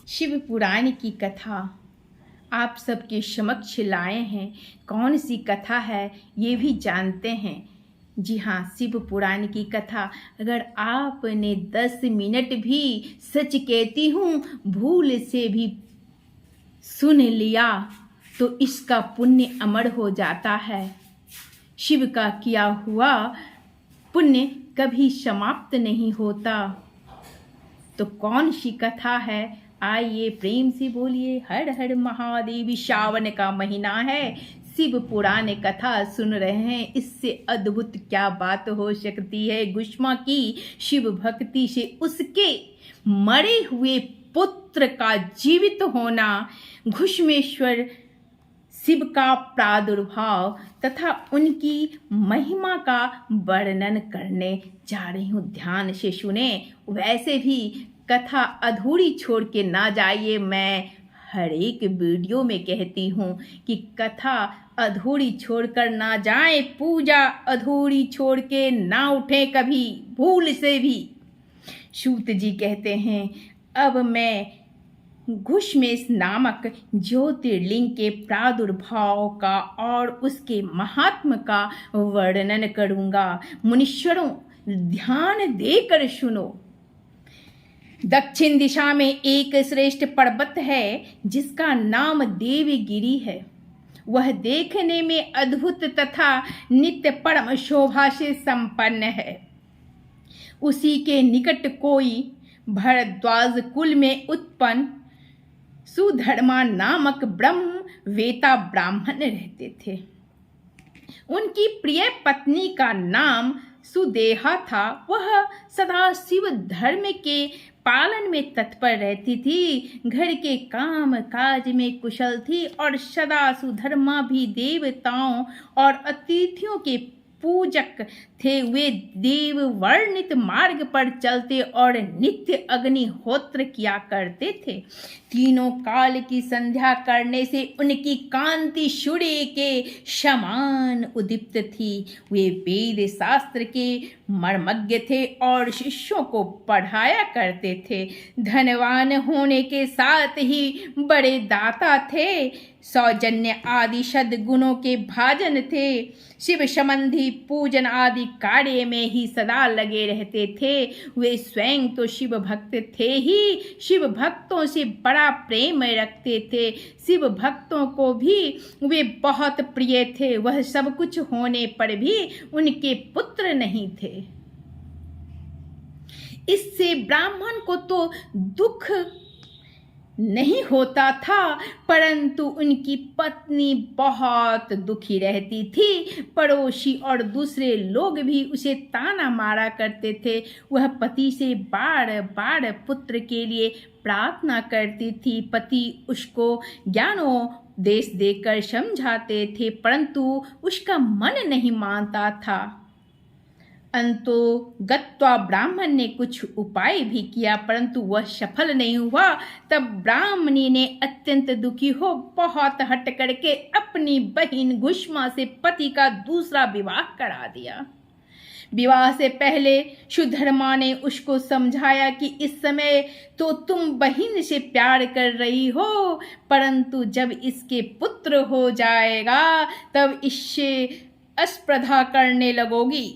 शिव पुराण की कथा आप सबके समक्ष लाए हैं। कौन सी कथा है ये भी जानते हैं। जी हाँ, शिव पुराण की कथा अगर आपने 10 मिनट भी, सच कहती हूँ भूल से भी सुन लिया तो इसका पुण्य अमर हो जाता है। शिव का किया हुआ पुण्य कभी समाप्त नहीं होता। तो कौन सी कथा है, आइए प्रेम से बोलिए हर हर महादेव। श्रावण का महीना है, शिव पुराण कथा सुन रहे हैं। इससे अद्भुत क्या बात हो सकती है। घुष्मा की शिव भक्ति से उसके मरे हुए पुत्र का जीवित होना, घुष्मेश्वर शिव का प्रादुर्भाव तथा उनकी महिमा का वर्णन करने जा रही हूँ। ध्यान से सुने। वैसे भी कथा अधूरी छोड़ के ना जाइए। मैं हर एक वीडियो में कहती हूँ कि कथा अधूरी छोड़कर ना जाए, पूजा अधूरी छोड़ के ना उठे कभी भूल से भी। सूत जी कहते हैं, अब मैं घुष्मेश नामक ज्योतिर्लिंग के प्रादुर्भाव का और उसके महात्म का वर्णन करूंगा। मुनीश्वरों ध्यान देकर सुनो। दक्षिण दिशा में एक श्रेष्ठ पर्वत है जिसका नाम देवगिरी है। वह देखने में अद्भुत तथा नित्य परम शोभा से संपन्न है। उसी के निकट कोई भरद्वाज कुल में उत्पन्न सुधर्मा नामक ब्रह्मवेता ब्राह्मण रहते थे। उनकी प्रिय पत्नी का नाम सुदेहा था। वह सदा शिव धर्म के पालन में तत्पर रहती थी, घर के काम काज में कुशल थी और सदा सुधर्मा भी देवताओं और अतिथियों के पूजक थे। वे देव वर्णित मार्ग पर चलते और नित्य अग्निहोत्र किया करते थे। तीनों काल की संध्या करने से उनकी कांति सूर्य के समान उदीप्त थी। वे वेद शास्त्र के मर्मज्ञ थे और शिष्यों को पढ़ाया करते थे। धनवान होने के साथ ही बड़े दाता थे। सौजन्य आदि सद्गुणों के भाजन थे। शिव संबंधी पूजन आदि कार्य में ही सदा लगे रहते थे। वे स्वयं तो शिव भक्त थे ही, शिव भक्तों से बड़ा प्रेम रखते थे। शिव भक्तों को भी वे बहुत प्रिय थे। वह सब कुछ होने पर भी उनके पुत्र नहीं थे। इससे ब्राह्मण को तो दुख नहीं होता था, परंतु उनकी पत्नी बहुत दुखी रहती थी। पड़ोसी और दूसरे लोग भी उसे ताना मारा करते थे। वह पति से बार बार पुत्र के लिए प्रार्थना करती थी। पति उसको ज्ञानोपदेश देकर समझाते थे, परंतु उसका मन नहीं मानता था। अंतो गत्वा ब्राह्मण ने कुछ उपाय भी किया, परंतु वह सफल नहीं हुआ। तब ब्राह्मणी ने अत्यंत दुखी हो बहुत हट करके अपनी बहन घुष्मा से पति का दूसरा विवाह करा दिया। विवाह से पहले सुधर्मा ने उसको समझाया कि इस समय तो तुम बहन से प्यार कर रही हो, परंतु जब इसके पुत्र हो जाएगा तब इससे अस्पर्धा करने लगोगी।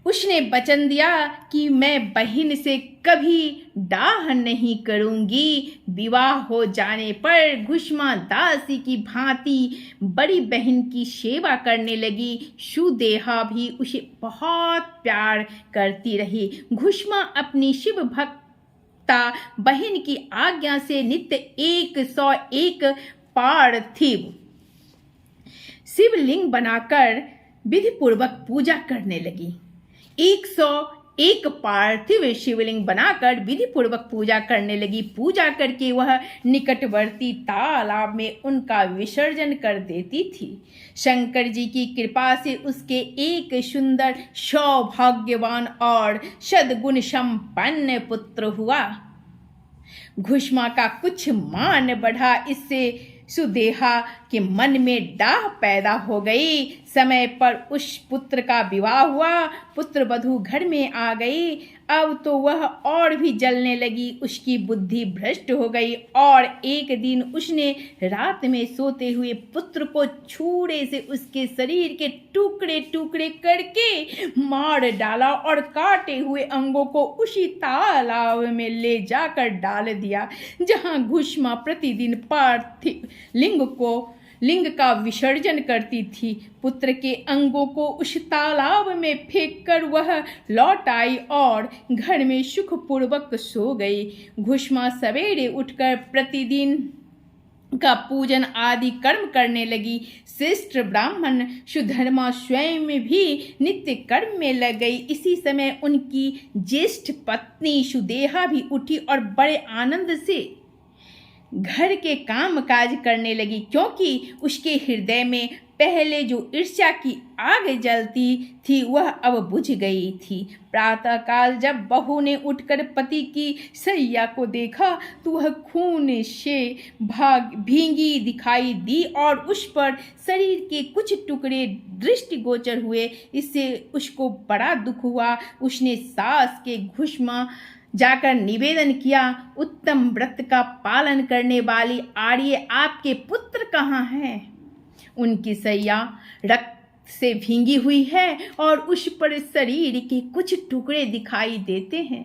उसने वचन दिया कि मैं बहन से कभी डाह नहीं करूंगी। विवाह हो जाने पर घुष्मा दासी की भांति बड़ी बहन की सेवा करने लगी। सुदेहा भी उसे बहुत प्यार करती रही। घुष्मा अपनी शिव भक्ता बहन की आज्ञा से नित्य 101 पार्थिव शिवलिंग बनाकर विधि पूर्वक पूजा करने लगी। 101 पार्थिव शिवलिंग बनाकर विधि पूर्वक पूजा करने लगी। पूजा करके वह निकटवर्ती तालाब में उनका विसर्जन कर देती थी। शंकर जी की कृपा से उसके एक सुंदर सौभाग्यवान और सद्गुण संपन्न पुत्र हुआ। घुष्मा का कुछ मान बढ़ा। इससे सुदेहा के मन में डाह पैदा हो गई। समय पर उस पुत्र का विवाह हुआ। पुत्र वधू घर में आ गई। अब तो वह और भी जलने लगी, उसकी बुद्धि भ्रष्ट हो गई और एक दिन उसने रात में सोते हुए पुत्र को छुरे से उसके शरीर के टुकड़े टुकड़े करके मार डाला और काटे हुए अंगों को उसी तालाब में ले जाकर डाल दिया जहां घुष्मा प्रतिदिन पार्थिव लिंग का विसर्जन करती थी। पुत्र के अंगों को उस तालाब में फेंककर वह लौट आई और घर में सुखपूर्वक सो गई। घुष्मा सवेरे उठकर प्रतिदिन का पूजन आदि कर्म करने लगी। श्रेष्ठ ब्राह्मण सुधर्मा स्वयं भी नित्य कर्म में लग गई। इसी समय उनकी ज्येष्ठ पत्नी सुदेहा भी उठी और बड़े आनंद से घर के काम काज करने लगी, क्योंकि उसके हृदय में पहले जो ईर्ष्या की आग जलती थी वह अब बुझ गई थी। प्रातःकाल जब बहू ने उठकर पति की सैया को देखा तो वह खून से भींगी दिखाई दी और उस पर शरीर के कुछ टुकड़े दृष्टिगोचर हुए। इससे उसको बड़ा दुख हुआ। उसने सास के घुष्मा जाकर निवेदन किया, उत्तम व्रत का पालन करने वाली आर्य आपके पुत्र कहाँ हैं? उनकी सैया रक्त से भींगी हुई है और उस पर शरीर के कुछ टुकड़े दिखाई देते हैं।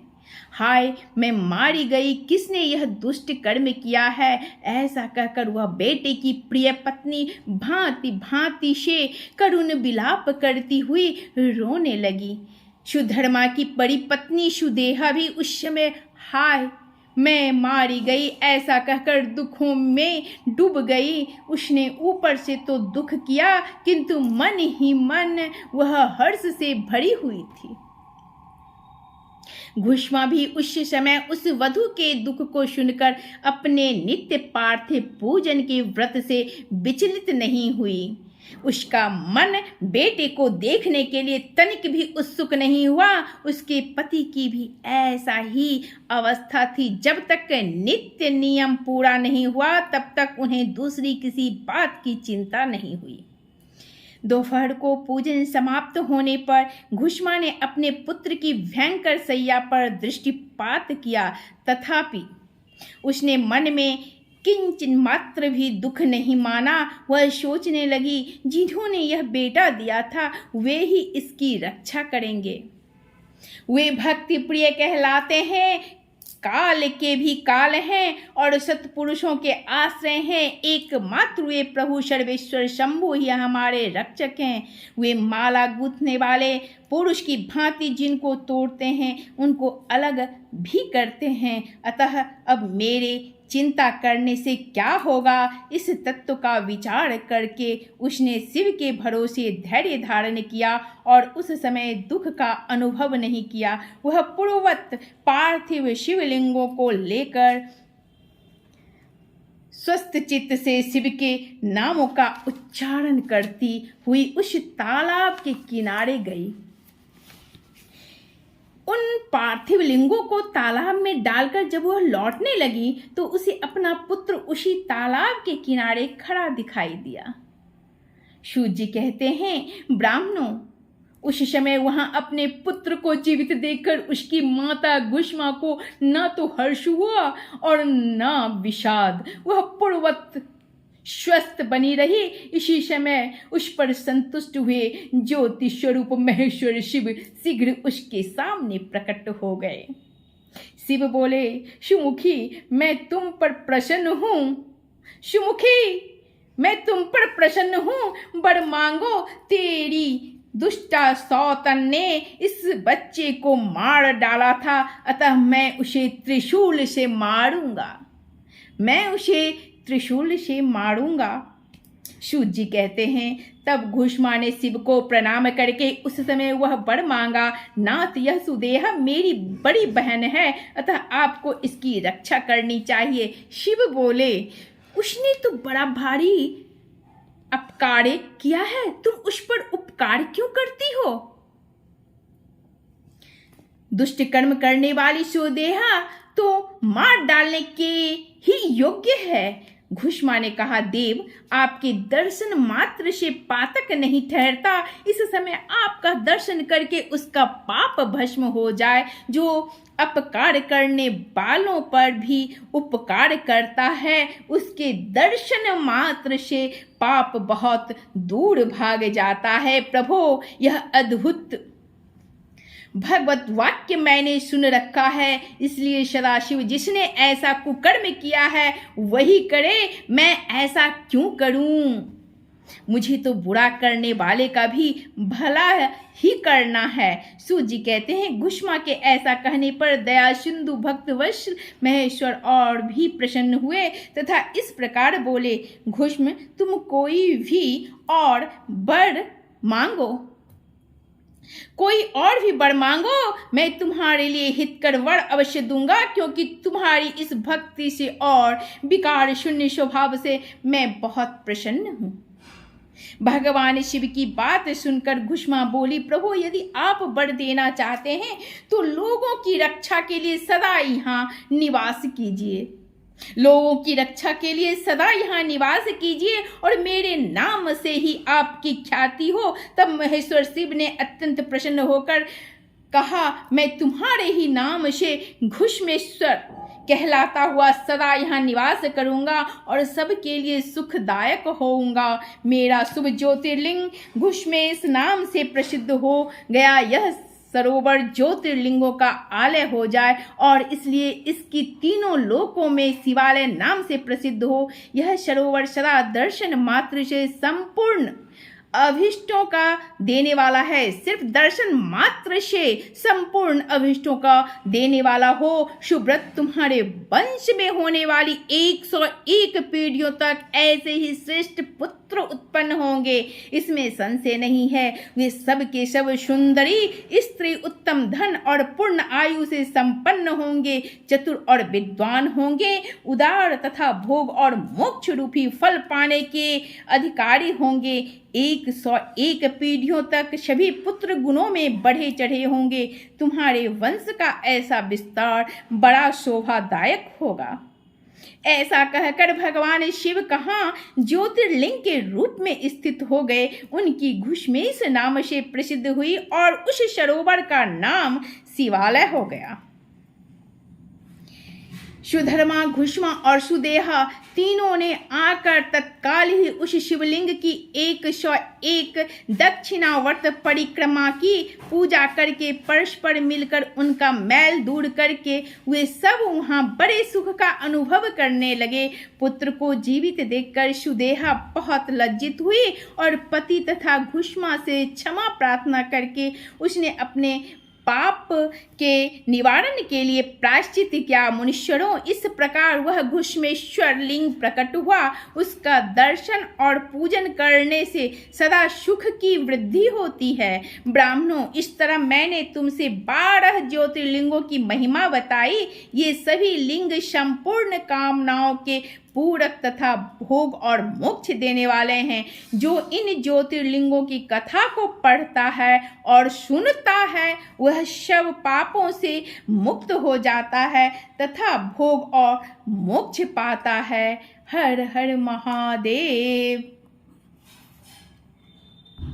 हाय, मैं मारी गई, किसने यह दुष्ट कर्म किया है? ऐसा कहकर वह बेटे की प्रिय पत्नी भांति भांति से करुण विलाप करती हुई रोने लगी। सुधर्मा की बड़ी पत्नी सुदेहा भी उस समय हाय मैं मारी गई ऐसा कहकर दुखों में डूब गई। उसने ऊपर से तो दुख किया किंतु मन ही मन वह हर्ष से भरी हुई थी। घुष्मा भी उस समय उस वधू के दुख को सुनकर अपने नित्य पार्थिव पूजन के व्रत से विचलित नहीं हुई। उसका मन बेटे को देखने के लिए तनिक भी उत्सुक नहीं हुआ। उसके पति की भी ऐसा ही अवस्था थी। जब तक नित्य नियम पूरा नहीं हुआ तब तक उन्हें दूसरी किसी बात की चिंता नहीं हुई। दोपहर को पूजन समाप्त होने पर घुष्मा ने अपने पुत्र की भयंकर सैया पर दृष्टिपात किया, तथापि उसने मन में किंचन मात्र भी दुख नहीं माना। वह सोचने लगी, जिन्होंने यह बेटा दिया था वे ही इसकी रक्षा करेंगे। वे भक्ति प्रिय कहलाते हैं, काल के भी काल हैं और सत्पुरुषों के आश्रय हैं। एकमात्र वे प्रभु सर्वेश्वर शंभु ही हमारे रक्षक हैं। वे माला गूंथने वाले पुरुष की भांति जिनको तोड़ते हैं उनको अलग भी करते हैं। अतः अब मेरे चिंता करने से क्या होगा? इस तत्व का विचार करके उसने शिव के भरोसे धैर्य धारण किया और उस समय दुख का अनुभव नहीं किया। वह पूर्ववत पार्थिव शिवलिंगों को लेकर स्वस्थ चित्त से शिव के नामों का उच्चारण करती हुई उस तालाब के किनारे गई। उन पार्थिव लिंगों को तालाब में डालकर जब वह लौटने लगी तो उसे अपना पुत्र उसी तालाब के किनारे खड़ा दिखाई दिया। सूत जी कहते हैं, ब्राह्मणों, उस समय वहां अपने पुत्र को जीवित देखकर उसकी माता घुष्मा को न तो हर्ष हुआ और न विषाद। वह पूर्ववत स्वस्थ बनी रही। इसी समय उस पर संतुष्ट हुए ज्योति स्वरूप महेश्वर शिव शीघ्र उसके सामने प्रकट हो गए। शिव बोले, सुमुखी मैं तुम पर प्रसन्न हूँ। सुमुखी मैं तुम पर प्रसन्न हूँ, वर मांगो। तेरी दुष्टा सौतन ने इस बच्चे को मार डाला था, अतः मैं उसे त्रिशूल से मारूंगा। मैं उसे त्रिशूल से मारूंगा। सूत जी कहते हैं, तब घुष्मा ने शिव को प्रणाम करके उस समय वह वर मांगा, नाथ यह सुदेहा मेरी बड़ी बहन है, अतः आपको इसकी रक्षा करनी चाहिए। शिव बोले, उसने तो बड़ा भारी अपकार किया है, तुम उस पर उपकार क्यों करती हो? दुष्ट कर्म करने वाली सुदेहा तो मार डालने के ही योग्य है। घुष्मा ने कहा, देव, आपके दर्शन मात्र से पातक नहीं ठहरता, इस समय आपका दर्शन करके उसका पाप भस्म हो जाए जो अपकार करने वालों पर भी उपकार करता है, उसके दर्शन मात्र से पाप बहुत दूर भाग जाता है। प्रभो, यह अद्भुत भगवत वाक्य मैंने सुन रखा है, इसलिए सदाशिव जिसने ऐसा कुकर्म किया है वही करे, मैं ऐसा क्यों करूं? मुझे तो बुरा करने वाले का भी भला ही करना है। सूत जी कहते हैं, घुष्मा के ऐसा कहने पर दया सिंधु भक्तवश महेश्वर और भी प्रसन्न हुए तथा इस प्रकार बोले, घुष्म, तुम कोई भी और वर मांगो, कोई और भी वर मांगो, मैं तुम्हारे लिए हितकर वर अवश्य दूंगा, क्योंकि तुम्हारी इस भक्ति से और विकार शून्य स्वभाव से मैं बहुत प्रसन्न हूँ। भगवान शिव की बात सुनकर घुष्मा बोली, प्रभु, यदि आप वर देना चाहते हैं तो लोगों की रक्षा के लिए सदा यहाँ निवास कीजिए, लोगों की रक्षा के लिए सदा यहाँ निवास कीजिए और मेरे नाम से ही आपकी ख्याति हो। तब महेश्वर शिव ने अत्यंत प्रसन्न होकर कहा, मैं तुम्हारे ही नाम से घुष्मेश्वर कहलाता हुआ सदा यहाँ निवास करूंगा और सबके लिए सुखदायक होऊंगा। मेरा शुभ ज्योतिर्लिंग घुष्मेश नाम से प्रसिद्ध हो गया, यह सरोवर ज्योतिर्लिंगों का आलय हो जाए और इसलिए इसकी तीनों लोकों में शिवालय नाम से प्रसिद्ध हो। यह सरोवर सदा दर्शन मात्र से संपूर्ण अभिष्टों का देने वाला है, सिर्फ दर्शन मात्र से संपूर्ण अभिष्टों का देने वाला हो। सुब्रत, तुम्हारे वंश में होने वाली 101 पीढ़ियों तक ऐसे ही श्रेष्ठ पुत्र उत्पन्न होंगे, इसमें संशय नहीं है। वे सब के सब सुंदरी स्त्री, उत्तम धन और पूर्ण आयु से संपन्न होंगे, चतुर और विद्वान होंगे, उदार तथा भोग और मोक्ष रूपी फल पाने के अधिकारी होंगे। 101 पीढ़ियों तक सभी पुत्र गुणों में बढ़े चढ़े होंगे। तुम्हारे वंश का ऐसा विस्तार बड़ा शोभादायक होगा। ऐसा कहकर भगवान शिव कहाँ ज्योतिर्लिंग के रूप में स्थित हो गए। उनकी घुष्मेश नाम से प्रसिद्ध हुई और उस सरोवर का नाम शिवालय हो गया। सुधर्मा, घुष्मा और सुदेहा तीनों ने आकर तत्काल ही उस शिवलिंग की 101 दक्षिणावर्त परिक्रमा की, पूजा करके परस्पर मिलकर उनका मैल दूर करके वे सब वहां बड़े सुख का अनुभव करने लगे। पुत्र को जीवित देखकर सुदेहा बहुत लज्जित हुई और पति तथा घुष्मा से क्षमा प्रार्थना करके उसने अपने पाप के निवारण के लिए प्रायश्चित किया। मुनीश्वरों, इस प्रकार वह घुष्मेश्वर लिंग प्रकट हुआ। उसका दर्शन और पूजन करने से सदा सुख की वृद्धि होती है। ब्राह्मणों, इस तरह मैंने तुमसे 12 ज्योतिर्लिंगों की महिमा बताई। ये सभी लिंग संपूर्ण कामनाओं के पूरक तथा भोग और मोक्ष देने वाले हैं। जो इन ज्योतिर्लिंगों की कथा को पढ़ता है और सुनता है वह सब पापों से मुक्त हो जाता है तथा भोग और मोक्ष पाता है। हर हर महादेव।